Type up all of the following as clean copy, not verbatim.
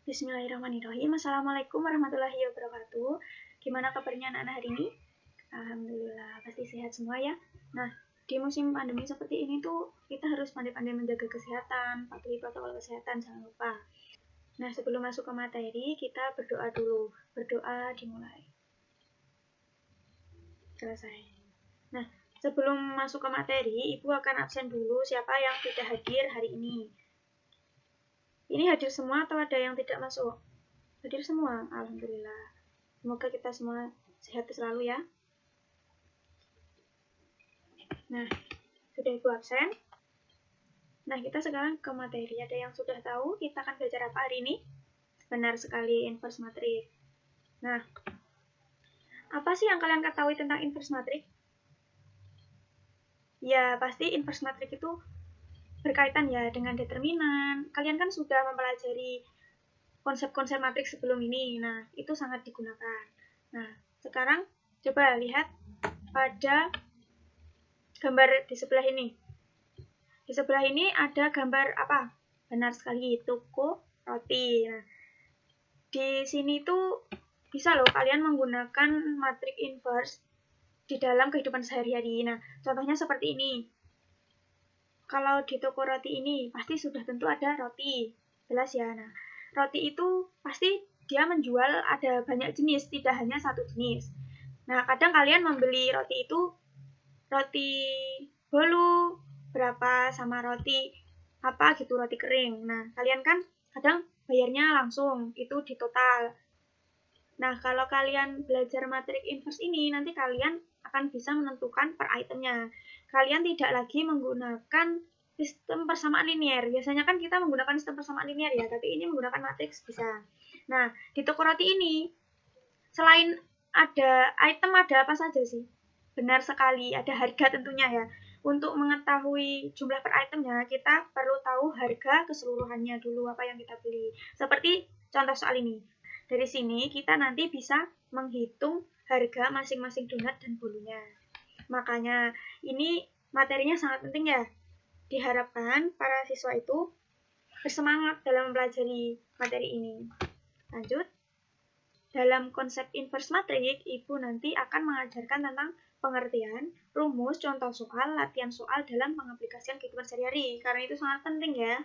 Bismillahirrahmanirrahim. Assalamualaikum warahmatullahi wabarakatuh. Gimana kabarnya anak-anak hari ini? Alhamdulillah, pasti sehat semua ya. Nah, di musim pandemi seperti ini tuh kita harus pandai-pandai menjaga kesehatan, patuhi protokol kesehatan, jangan lupa. Nah, sebelum masuk ke materi, kita berdoa dulu. Berdoa dimulai. Selesai. Nah, sebelum masuk ke materi, Ibu akan absen dulu siapa yang tidak hadir hari ini. Ini hadir semua atau ada yang tidak masuk? Hadir semua, alhamdulillah. Semoga kita semua sehat selalu ya. Nah, sudah Ibu absen. Nah, kita sekarang ke materi. Ada yang sudah tahu kita akan belajar apa hari ini? Benar sekali, inverse matrix. Nah, apa sih yang kalian ketahui tentang inverse matrix? Ya, pasti inverse matrix itu berkaitan ya dengan determinan. Kalian kan sudah mempelajari konsep-konsep matriks sebelum ini. Nah, itu sangat digunakan. Nah, sekarang coba lihat pada gambar di sebelah ini. Di sebelah ini ada gambar apa? Benar sekali, toko roti. Nah, di sini tuh bisa loh kalian menggunakan matriks inverse di dalam kehidupan sehari-hari. Nah, contohnya seperti ini. Kalau di toko roti ini pasti sudah tentu ada roti, jelas ya. Nah, roti itu pasti dia menjual ada banyak jenis, tidak hanya satu jenis. Nah, kadang kalian membeli roti itu roti bolu berapa sama roti apa gitu, roti kering. Nah, kalian kan kadang bayarnya langsung, itu di total. Nah, kalau kalian belajar matriks inverse ini, nanti kalian akan bisa menentukan per itemnya. Kalian tidak lagi menggunakan sistem persamaan linier. Biasanya kan kita menggunakan sistem persamaan linier ya, tapi ini menggunakan matriks bisa. Nah, di toko roti ini, selain ada item, ada apa saja sih? Benar sekali, ada harga tentunya ya. Untuk mengetahui jumlah per itemnya, kita perlu tahu harga keseluruhannya dulu apa yang kita beli. Seperti contoh soal ini. Dari sini kita nanti bisa menghitung harga masing-masing donat dan bolunya. Makanya ini materinya sangat penting ya. Diharapkan para siswa itu bersemangat dalam mempelajari materi ini. Lanjut. Dalam konsep inverse matrix, Ibu nanti akan mengajarkan tentang pengertian, rumus, contoh soal, latihan soal dalam pengaplikasian kehidupan sehari-hari. Karena itu sangat penting ya.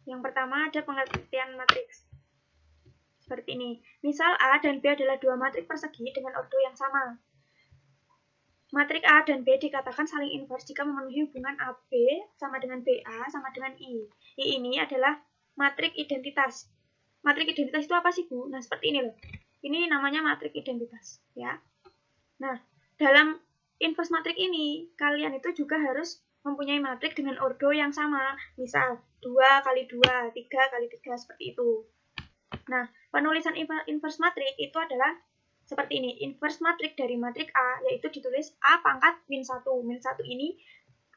Yang pertama ada pengertian matriks. Seperti ini. Misal A dan B adalah dua matriks persegi dengan ordo yang sama. Matriks A dan B dikatakan saling inverse jika memenuhi hubungan AB sama dengan BA sama dengan I. I ini adalah matriks identitas. Matriks identitas itu apa sih, Bu? Nah, seperti ini loh. Ini namanya matriks identitas, ya. Nah, dalam inverse matriks ini, kalian itu juga harus mempunyai matriks dengan ordo yang sama. Misal, 2 kali 2, 3 kali 3, seperti itu. Nah, penulisan inverse matriks itu adalah seperti ini. Inverse matriks dari matriks A, yaitu ditulis A pangkat min 1. Min 1 ini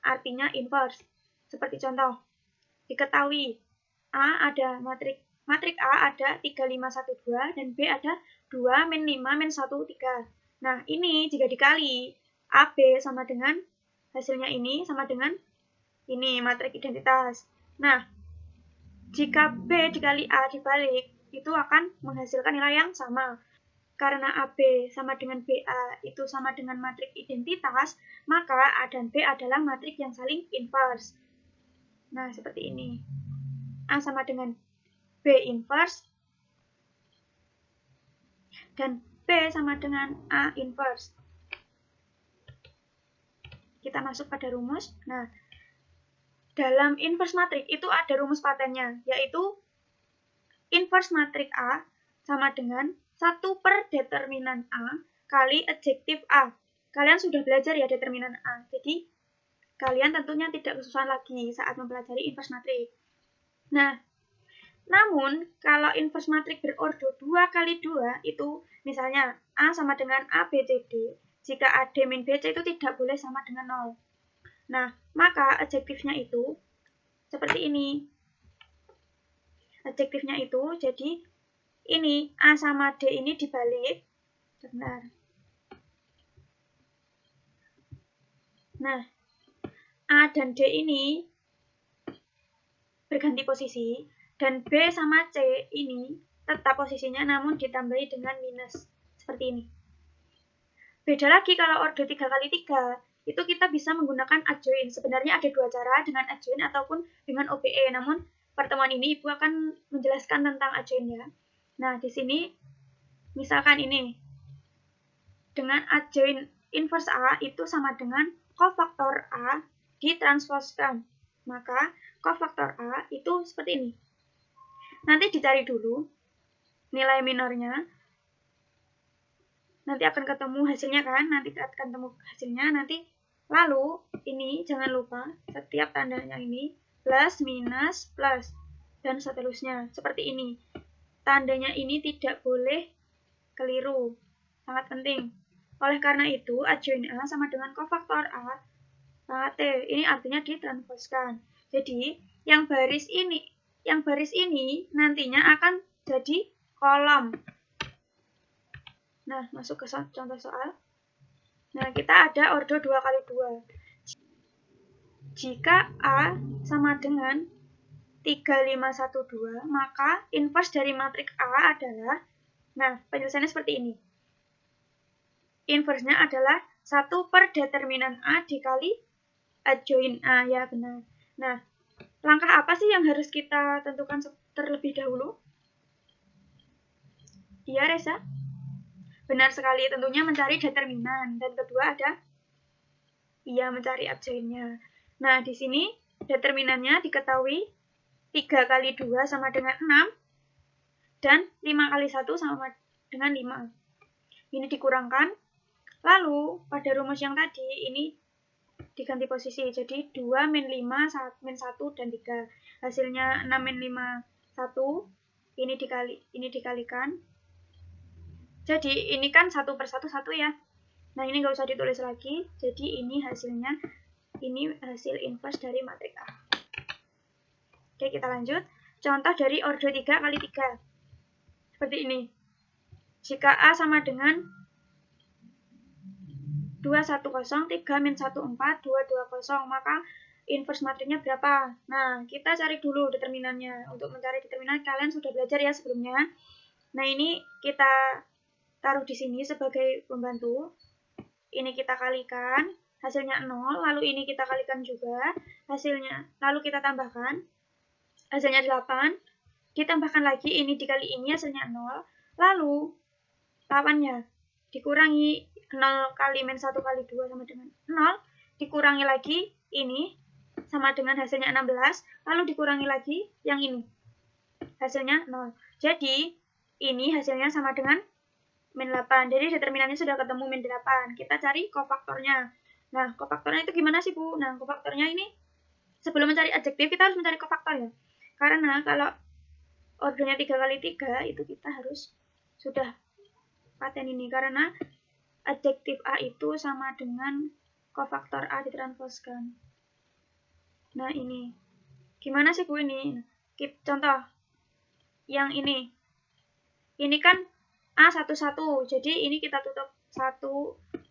artinya inverse. Seperti contoh, diketahui A ada matriks A ada 3, 5, 1, 2, dan B ada 2, min 5, min 1, 3. Nah, ini jika dikali, AB sama dengan hasilnya ini sama dengan ini, matriks identitas. Nah, jika B dikali A dibalik, itu akan menghasilkan nilai yang sama. Karena AB sama dengan BA itu sama dengan matriks identitas, maka A dan B adalah matriks yang saling inverse. Nah, seperti ini. A sama dengan B inverse, dan B sama dengan A inverse. Kita masuk pada rumus. Nah, dalam inverse matrix itu ada rumus patennya, yaitu inverse matrix A sama dengan 1 per determinan A kali adjektif A. Kalian sudah belajar ya determinan A, jadi kalian tentunya tidak kesusahan lagi saat mempelajari inverse matrix. Nah, namun kalau inverse matrix berordo 2 kali 2 itu misalnya A sama dengan A, B, C, D. Jika AD min BC itu tidak boleh sama dengan 0. Nah, maka adjektifnya itu seperti ini. Adjektifnya itu jadi ini A sama D ini dibalik. Benar. Nah, A dan D ini berganti posisi, dan B sama C ini tetap posisinya namun ditambahi dengan minus, seperti ini. Beda lagi kalau ordo 3x3, itu kita bisa menggunakan adjoin. Sebenarnya ada dua cara, dengan adjoin ataupun dengan OBE, namun pertemuan ini Ibu akan menjelaskan tentang adjoinnya. Nah, di sini misalkan ini, dengan adjoin inverse A itu sama dengan kofaktor A ditransposkan. Maka kofaktor A itu seperti ini. Nanti dicari dulu nilai minornya. Nanti akan ketemu hasilnya kan? Nanti akan ketemu hasilnya. Nanti lalu ini jangan lupa setiap tandanya ini plus, minus, plus, dan seterusnya. Seperti ini. Tandanya ini tidak boleh keliru. Sangat penting. Oleh karena itu, adjoin A sama dengan kofaktor A pangkat T. Ini artinya ditransposkan. Jadi, yang baris ini nantinya akan jadi kolom. Nah, masuk ke contoh soal. Nah, kita ada ordo 2x2. Jika A sama dengan 3512, maka inverse dari matriks A adalah, nah, penyelesaiannya seperti ini. Inverse-nya adalah 1 per determinan A dikali adjoin A, ya benar. Nah, langkah apa sih yang harus kita tentukan terlebih dahulu? Iya, Reza? Benar sekali, tentunya mencari determinan. Dan kedua ada, iya, mencari adjoinnya. Nah, di sini determinannya diketahui 3 kali 2 sama dengan 6, dan 5 kali 1 sama dengan 5. Ini dikurangkan, lalu pada rumus yang tadi, ini diganti posisi. Jadi 2 min 5, min 1, dan 3. Hasilnya 6 min 5, 1. Ini dikalikan. Jadi ini kan 1 per 1, 1 ya. Nah, ini nggak usah ditulis lagi. Jadi ini hasilnya, ini hasil inverse dari matriks A. Oke, kita lanjut. Contoh dari ordo 3x3. Seperti ini. Jika A sama dengan 210, 3 min 1, 4, 220, maka inverse matriknya berapa? Nah, kita cari dulu determinannya. Untuk mencari determinan, kalian sudah belajar ya sebelumnya. Nah, ini kita taruh di sini sebagai pembantu. Ini kita kalikan, hasilnya 0, lalu ini kita kalikan juga, hasilnya, lalu kita tambahkan, hasilnya 8, ditambahkan lagi, ini dikali ini, hasilnya 0, lalu 8-nya dikurangi 0 kali min 1 kali 2 sama dengan 0, dikurangi lagi, ini sama dengan hasilnya 16, lalu dikurangi lagi yang ini, hasilnya 0. Jadi, ini hasilnya sama dengan min 8. Jadi determinannya sudah ketemu min 8. Kita cari kofaktornya. Nah, kofaktornya itu gimana sih, Bu? Nah, kofaktornya ini sebelum mencari adjektif kita harus mencari kofaktor ya. Karena kalau ordonya 3x3 itu kita harus sudah paten ini. Karena adjektif A itu sama dengan kofaktor A ditransposkan. Nah, ini. Gimana sih, Bu, ini? Contoh. Yang ini. Ini kan A11, jadi ini kita tutup 1,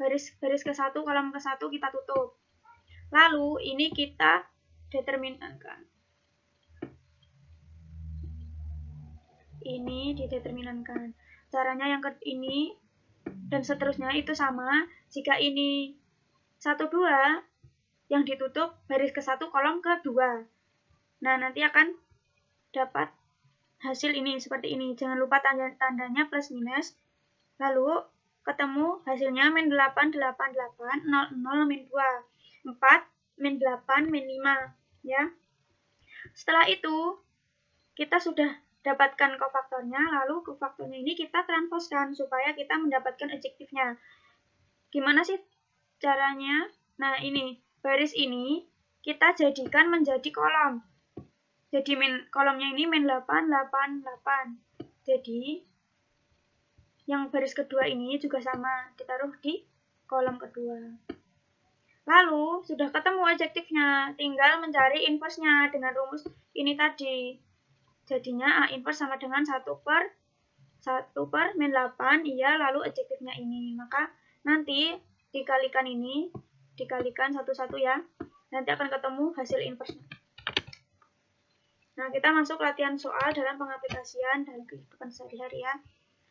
baris ke 1, kolom ke 1 kita tutup. Lalu ini kita determinankan. Ini dideterminankan. Caranya yang ini dan seterusnya itu sama. Jika ini 1, 2, yang ditutup baris ke 1, kolom ke 2. Nah, nanti akan dapat hasil ini seperti ini. Jangan lupa tandanya plus minus. Lalu ketemu hasilnya min 8, 8, 8, 0, 0, min 2, 4, min 8, min 5. Ya. Setelah itu, kita sudah dapatkan kofaktornya, lalu kofaktornya ini kita transposkan supaya kita mendapatkan adjektifnya. Gimana sih caranya? Nah, ini, baris ini kita jadikan menjadi kolom. Jadi kolomnya ini min 8, 8, 8. Jadi, yang baris kedua ini juga sama, ditaruh di kolom kedua. Lalu, sudah ketemu adjektifnya, tinggal mencari inverse-nya dengan rumus ini tadi. Jadinya A inverse sama dengan 1 per min 8, iya, lalu adjektifnya ini. Maka nanti dikalikan ini, dikalikan 1, 1 ya. Nanti akan ketemu hasil inverse-nya. Nah, kita masuk latihan soal dalam pengaplikasian dalam kehidupan sehari-hari ya.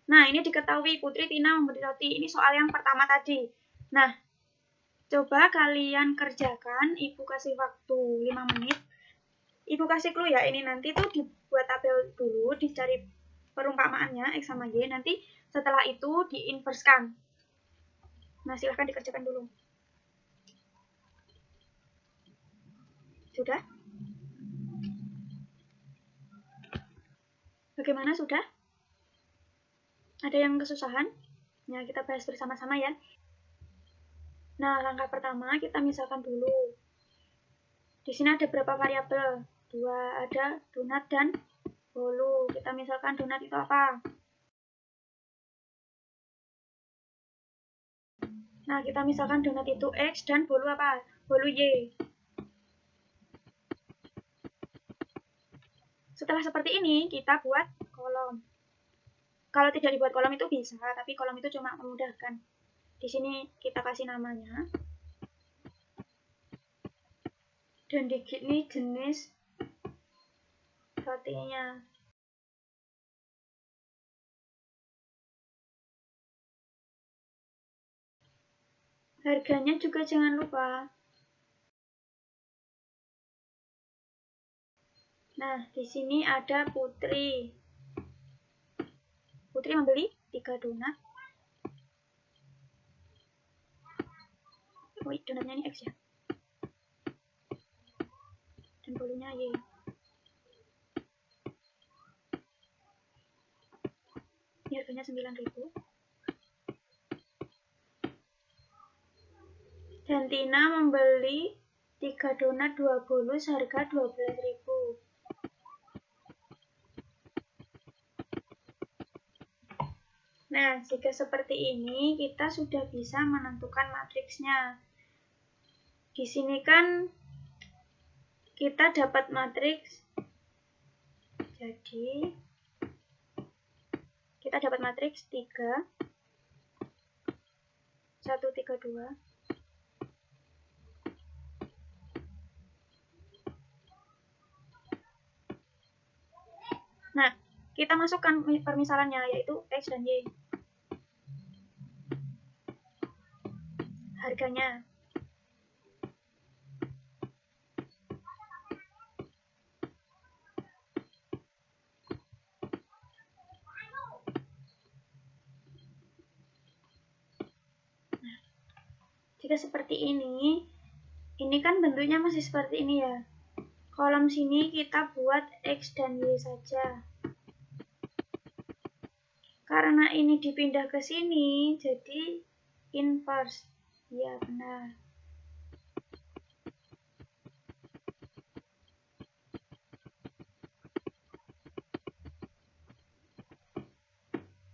Nah, ini diketahui Putri Tina memberi roti. Ini soal yang pertama tadi. Nah, coba kalian kerjakan. Ibu kasih waktu 5 menit. Ibu kasih clue ya. Ini nanti tuh dibuat tabel dulu, dicari perumpamaannya X sama Y. Nanti setelah itu diinverskan. Nah, silahkan dikerjakan dulu. Sudah? Bagaimana, sudah? Ada yang kesusahan? Ya, kita bahas bersama-sama ya. Nah, langkah pertama kita misalkan dulu. Di sini ada berapa variabel? 2, ada donat dan bolu. Kita misalkan donat itu apa? Nah, kita misalkan donat itu X dan bolu apa? Bolu Y. Setelah seperti ini, kita buat kolom. Kalau tidak dibuat kolom itu bisa, tapi kolom itu cuma memudahkan. Di sini kita kasih namanya. Dan di sini jenis rotinya. Harganya juga jangan lupa. Nah, di sini ada Putri. Putri membeli 3 donat. Oh, donatnya ini X ya. Dan bolunya Y. Ini harganya 9.000. Dan Tina membeli 3 donat 2 bolu seharga 12.000. Nah, jika seperti ini, kita sudah bisa menentukan matriksnya. Di sini kan kita dapat matriks. Jadi, kita dapat matriks 3, 1, 3, 2. Nah, kita masukkan permisalannya, yaitu X dan Y. Harganya. Nah, jika seperti ini kan bentuknya masih seperti ini ya. Kolom sini kita buat X dan Y saja. Karena ini dipindah ke sini, jadi inverse. Ya, benar.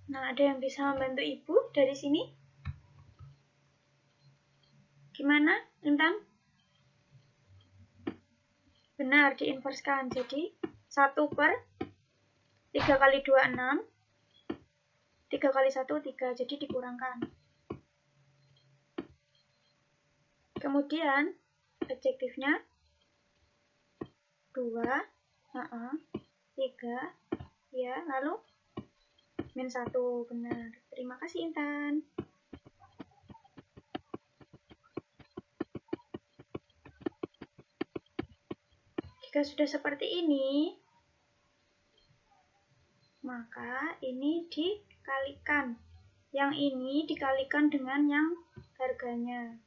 Nah, ada yang bisa membantu Ibu dari sini? Gimana, Intan? Benar, diinverskan. Jadi, 1 per 3 kali 2, 6. 3 kali 1, 3. Jadi, dikurangkan. Kemudian, objektifnya 2, 3, ya, lalu min 1, benar. Terima kasih, Intan. Jika sudah seperti ini, maka ini dikalikan. Yang ini dikalikan dengan yang harganya.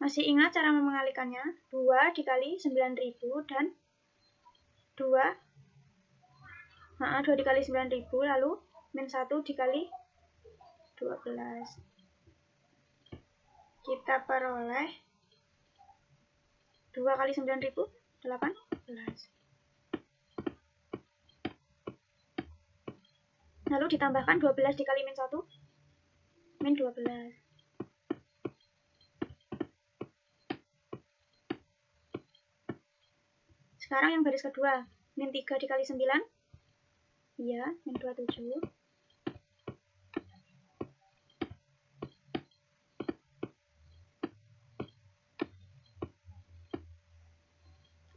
Masih ingat cara mengalikannya? 2 dikali 9.000 dan 2 dikali 9.000, lalu min 1 dikali 12. Kita peroleh 2 kali 9.000, 18. Lalu ditambahkan 12 dikali min 1, min 12. Sekarang yang baris kedua, min 3 dikali 9, iya, min 27.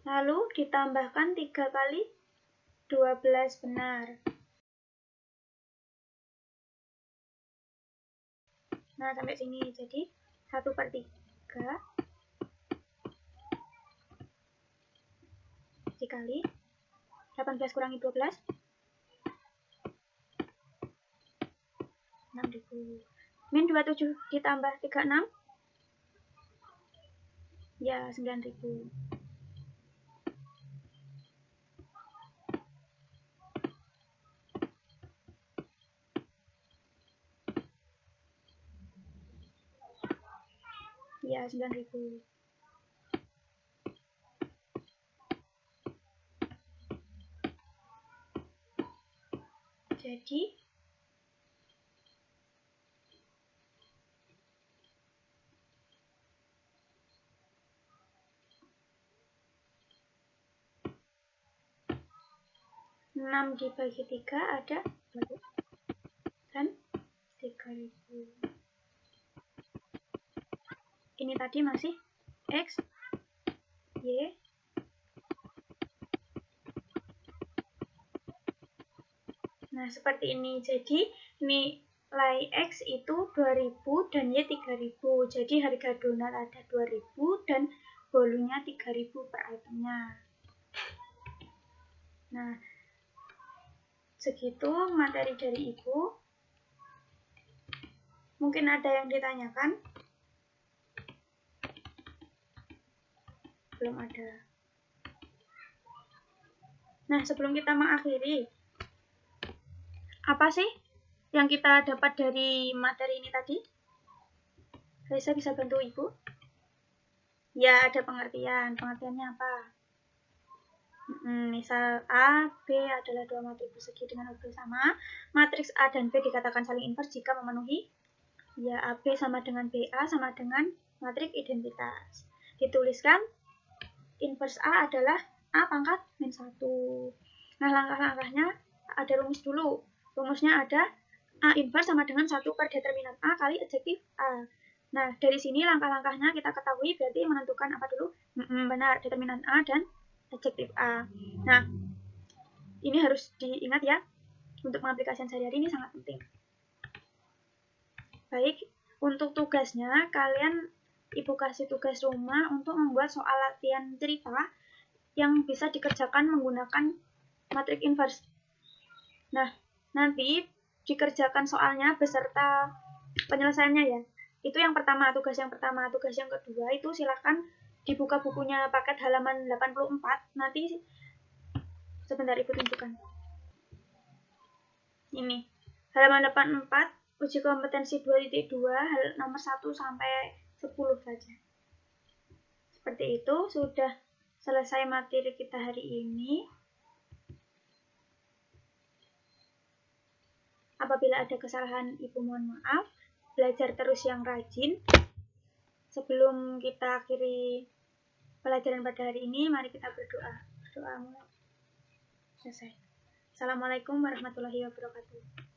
Lalu ditambahkan 3 kali 12 benar. Nah, sampai sini. Jadi 1/3 dikali 18 kurangi 12, 6.000. Min 27 ditambah 36, ya 9.000. Ya, 9.000. Jadi enam dibagi 3 ada 2 dan 3.000. Ini tadi masih X, Y. Nah, seperti ini. Jadi, nilai X itu 2000 dan Y 3000. Jadi, harga donat ada 2000 dan bolunya 3000 per itemnya. Nah, segitu materi dari Ibu. Mungkin ada yang ditanyakan? Belum ada. Nah, sebelum kita mengakhiri, apa sih yang kita dapat dari materi ini tadi? Reza bisa bantu Ibu? Ya, ada pengertian. Pengertiannya apa? Misal A, B adalah dua matriks persegi dengan orbital sama. Matriks A dan B dikatakan saling invers jika memenuhi. Ya, AB sama dengan BA sama dengan matriks identitas. Dituliskan invers A adalah A pangkat min 1. Nah, langkah-langkahnya ada rumus dulu. Rumusnya ada A inverse sama dengan 1 per determinan A kali adjektif A. Nah, dari sini langkah-langkahnya kita ketahui berarti menentukan apa dulu? Benar, determinan A dan adjektif A. Nah, ini harus diingat ya. Untuk pengaplikasian sehari-hari ini sangat penting. Baik, untuk tugasnya kalian Ibu kasih tugas rumah untuk membuat soal latihan cerita yang bisa dikerjakan menggunakan matriks inverse. Nah, nanti dikerjakan soalnya beserta penyelesaiannya ya. Itu yang pertama, tugas yang pertama. Tugas yang kedua itu silahkan dibuka bukunya paket halaman 84. Nanti sebentar Ibu tunjukkan. Ini, halaman 84, uji kompetensi 2.2, nomor 1 sampai 10 saja. Seperti itu, sudah selesai materi kita hari ini. Apabila ada kesalahan, Ibu mohon maaf. Belajar terus yang rajin. Sebelum kita akhiri pelajaran pada hari ini, mari kita berdoa. Berdoa mulai. Selesai. Assalamualaikum warahmatullahi wabarakatuh.